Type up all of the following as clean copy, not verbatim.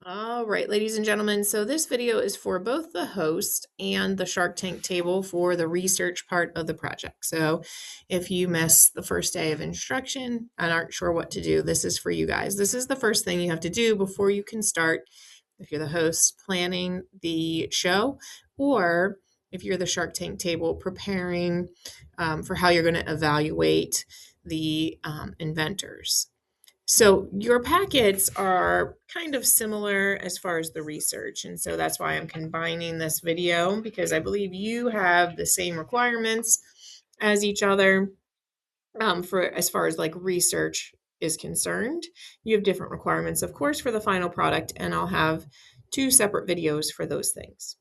All right, ladies and gentlemen, so this video is for both the host and the Shark Tank table for the research part of the project. So if you miss the first day of instruction and aren't sure what to do, this is for you guys. This is the first thing you have to do before you can start, if you're the host, planning the show, or if you're the Shark Tank table, preparing for how you're going to evaluate the inventors. So your packets are kind of similar as far as the research. And so that's why I'm combining this video because I believe you have the same requirements as each other for as far as like research is concerned. You have different requirements, of course, for the final product, and I'll have two separate videos for those things.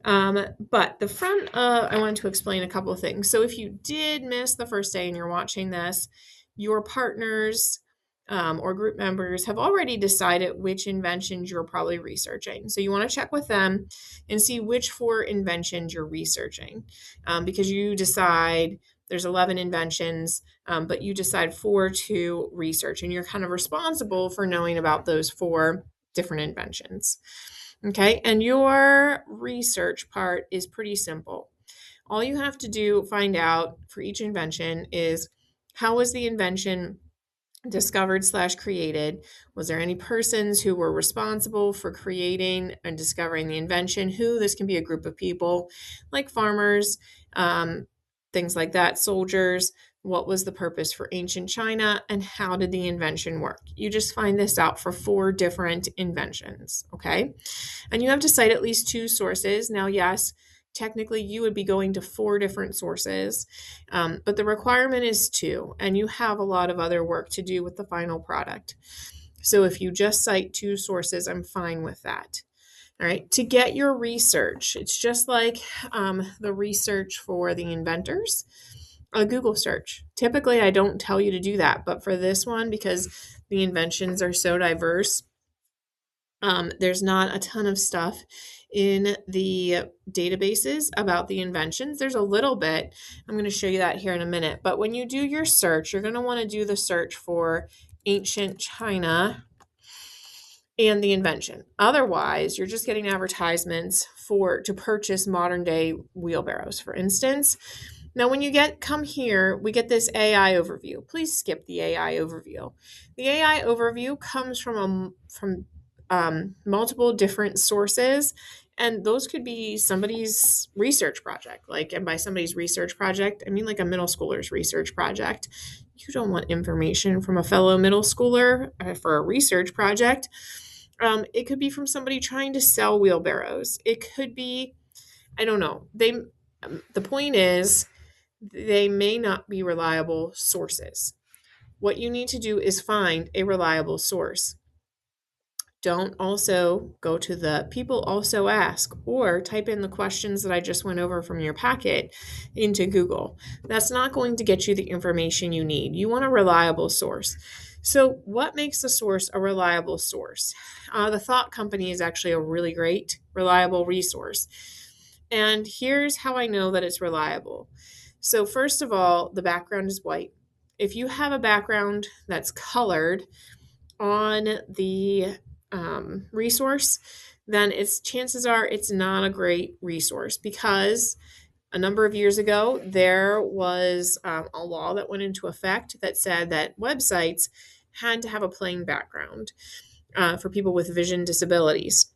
But the front, I wanted to explain a couple of things. So if you did miss the first day and you're watching this, your partners or group members have already decided which inventions you're probably researching. So you want to check with them and see which 4 inventions you're researching because you decide there's 11 inventions, but you decide 4 to research, and you're kind of responsible for knowing about those 4 different inventions. Okay, and your research part is pretty simple. All you have to do, find out for each invention is how was the invention discovered slash created? Was there any persons who were responsible for creating and discovering the invention? Who? This can be a group of people like farmers, things like that, soldiers. What was the purpose for ancient China and how did the invention work? You just find this out for 4 different inventions, okay? And you have to cite at least 2 sources. Now, yes, technically you would be going to 4 different sources, but the requirement is 2, and you have a lot of other work to do with the final product. So if you just cite 2 sources, I'm fine with that. All right, to get your research, it's just like the research for the inventors, a Google search. Typically, I don't tell you to do that, but for this one, because the inventions are so diverse, there's not a ton of stuff in the databases about the inventions. There's a little bit. I'm going to show you that here in a minute. But when you do your search, you're going to want to do the search for ancient China and the invention. Otherwise, you're just getting advertisements to purchase modern day wheelbarrows, for instance. Now, when you come here, we get this AI overview. Please skip the AI overview. The AI overview comes from multiple different sources, and those could be somebody's research project. And by somebody's research project, I mean like a middle schooler's research project. You don't want information from a fellow middle schooler for a research project. It could be from somebody trying to sell wheelbarrows. It could be, I don't know. The point is, they may not be reliable sources. What you need to do is find a reliable source. Don't also go to the people also ask or type in the questions that I just went over from your packet into Google. That's not going to get you the information you need. You want a reliable source. So, what makes a source a reliable source? The Thought Company is actually a really great, reliable resource. And here's how I know that it's reliable. So, first of all, the background is white. If you have a background that's colored on the resource, then chances are it's not a great resource because a number of years ago there was a law that went into effect that said that websites had to have a plain background for people with vision disabilities.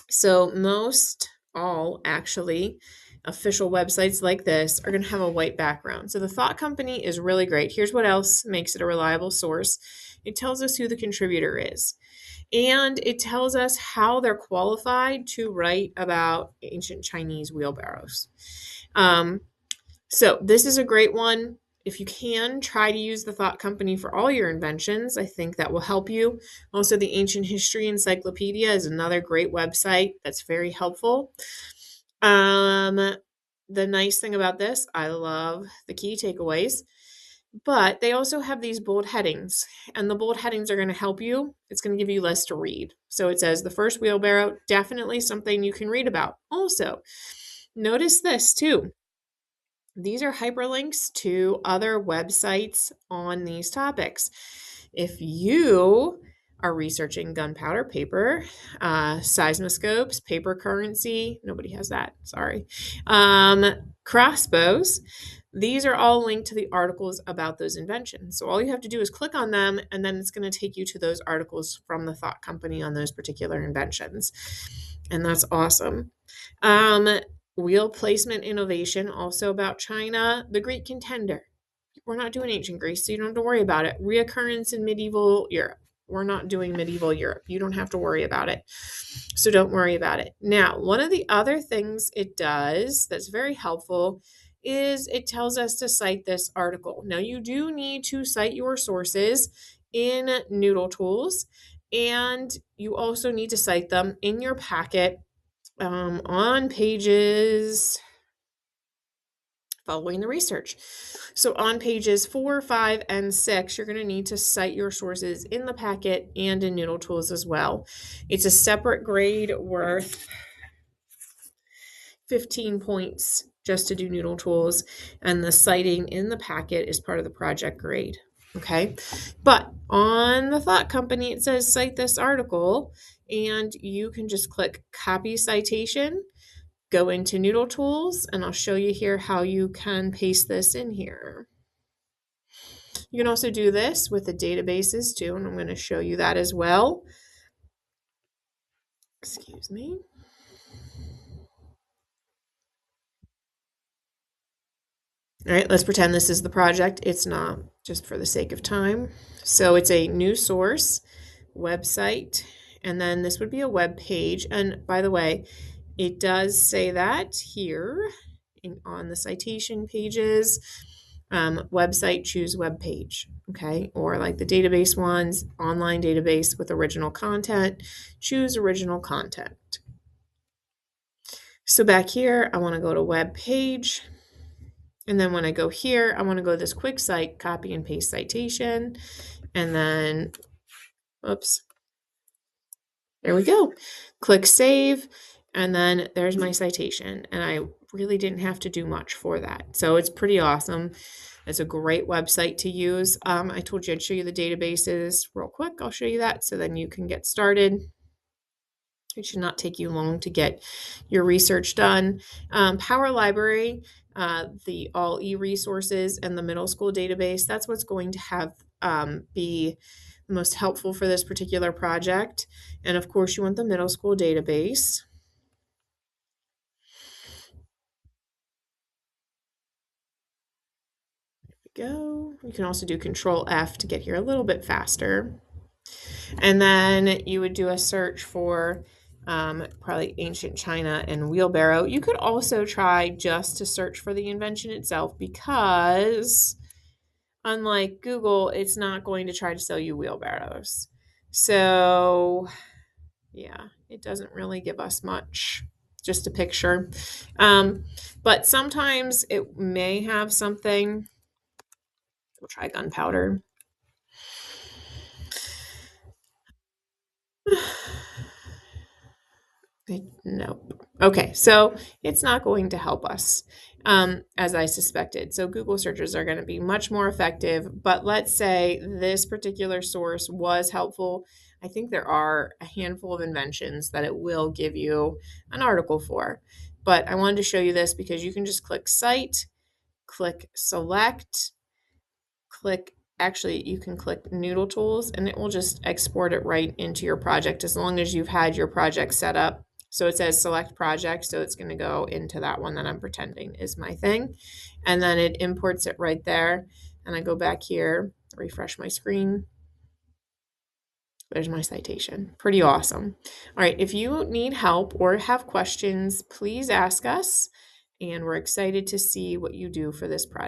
So all actually official websites like this are going to have a white background. So the Thought Company is really great. Here's what else makes it a reliable source. It tells us who the contributor is. And it tells us how they're qualified to write about ancient Chinese wheelbarrows. So this is a great one. If you can, try to use the Thought Company for all your inventions. I think that will help you. Also, the Ancient History Encyclopedia is another great website that's very helpful. The nice thing about this, I love the key takeaways, but they also have these bold headings, and the bold headings are going to help you. It's going to give you less to read. So it says the first wheelbarrow, definitely something you can read about. Also, notice this too. These are hyperlinks to other websites on these topics. If you are researching gunpowder, paper, seismoscopes, paper currency. Nobody has that, sorry. Crossbows. These are all linked to the articles about those inventions. So all you have to do is click on them, and then it's going to take you to those articles from the thought company on those particular inventions. And that's awesome. Wheel placement innovation, also about China. The Great Contender. We're not doing ancient Greece, so you don't have to worry about it. Reoccurrence in medieval Europe. We're not doing medieval Europe. You don't have to worry about it. So don't worry about it. Now, one of the other things it does that's very helpful is it tells us to cite this article. Now, you do need to cite your sources in Noodle Tools, and you also need to cite them in your packet on pages following the research. So on pages 4, 5, and 6, you're going to need to cite your sources in the packet and in Noodle Tools as well. It's a separate grade worth 15 points just to do Noodle Tools, and the citing in the packet is part of the project grade. Okay, but on the Thought Company, it says cite this article, and you can just click copy citation, go into Noodle Tools, and I'll show you here how you can paste this in here. You can also do this with the databases too, and I'm going to show you that as well. Excuse me. All right, let's pretend this is the project. It's not, just for the sake of time. So it's a new source, website, and then this would be a web page. And by the way, it does say that here on the citation pages, website, choose web page, okay? Or like the database ones, online database with original content, choose original content. So back here, I want to go to web page. And then when I go here, I want to go to this quick cite, copy and paste citation. And then, oops, there we go. Click save. And then there's my citation. And I really didn't have to do much for that. So it's pretty awesome. It's a great website to use. I told you I'd show you the databases real quick. I'll show you that so then you can get started. It should not take you long to get your research done. Power Library, the all e-resources, and the middle school database, that's what's going to have be most helpful for this particular project. And of course, you want the middle school database. There we go. You can also do Control F to get here a little bit faster. And then you would do a search for probably ancient China and wheelbarrow. You could also try just to search for the invention itself, because unlike Google, it's not going to try to sell you wheelbarrows. So yeah, it doesn't really give us much, just a picture. But sometimes it may have something. We'll try gunpowder. Nope. Okay, so it's not going to help us, as I suspected. So Google searches are going to be much more effective, but let's say this particular source was helpful. I think there are a handful of inventions that it will give you an article for, but I wanted to show you this because you can just click Cite, click Select, actually you can click Noodle Tools, and it will just export it right into your project as long as you've had your project set up. So it says select project, so it's going to go into that one that I'm pretending is my thing. And then it imports it right there. And I go back here, refresh my screen. There's my citation. Pretty awesome. All right, if you need help or have questions, please ask us. And we're excited to see what you do for this project.